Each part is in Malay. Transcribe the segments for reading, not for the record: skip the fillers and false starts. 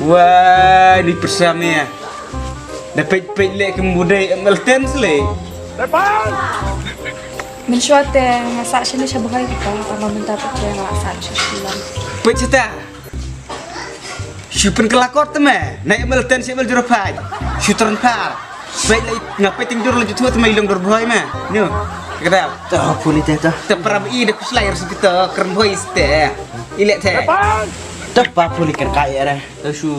Wah, di persamanya. Dapat lek kemudian melten sele. Mình xóa tiền xã sẽ được bơi thì có mà mình ta phải tiền là xã sẽ làm. Pet cita. Syupen kelakot teme. Naik melten sih meljur pai. Syutran par. Baik lagi ngapai tingdur lanjut tua teme ilang berboy mah. Nyo. Kedap. Tahu kulit itu. Terperab i dah kuslayer sekitar keren boy ste. Ilek teh. Tepat kulit kaya dah. Tahu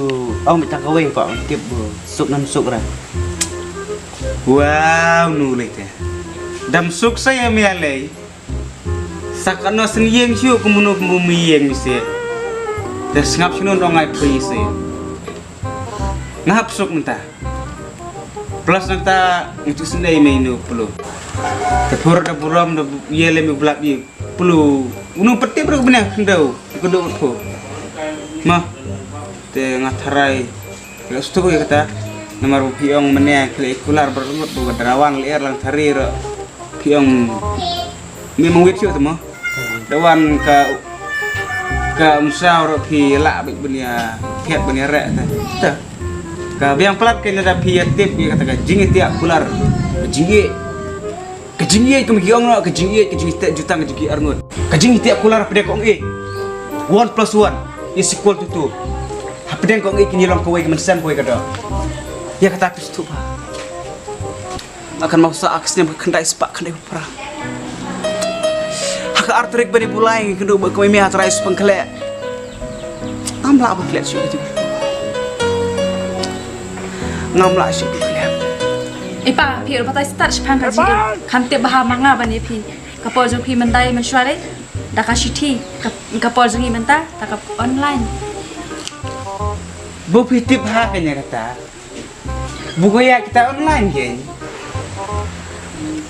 oh minta kawin pak tiap suk nam suk dah. Wow, nulis teh. Dam suk saya mialai. Sakano senyeng siu kemunuh bumi yang misi. Dan ngap sinu dongai puisi. Ngap suk mentah. Plus nanta itu sendiri menu pelu. Tepur da buram da yele mi blak bi pelu. Unu peti bro benar kendau. Kedau tu. Mah. Te ngatarai. Kalau setuju ya kata. Nomor piong meneh kular berumut bukan terawang liar lang tarir. Piong memang wit siu temu. Dawan ke musyawarah pi lak benia piat benia rek ta. Ka biang pelat ke ada pi tip dia kata jingi tiak kular. Jingi. Ke jingi ke migiong no ke jingi tak juta ke jingi arngut. Ke jingi tiak kular pada kong e. 1 + 1 is equal to 2. Pada kong e kini long kowe mensan kowe kada. Ya kata aku setuju. Akan mau saaksnya berkendai sepak kendai perang. Hak artrik bani pulai kendau berkami mihat rais pengkelek. Ngamla apa kelek sih itu? Ngamla sih kelek. Ipa, pi udah patah start sepang kaji. Kanti bahasa manga bani pi. Kapal joki mentai mensuare. Dah kasih ti. Kapal joki mentah. Tak online. Bupi tip haknya kata. Buku ya kita online kan.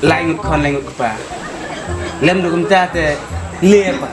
Lain kon lain kepa. Lem dokum ta te lepa.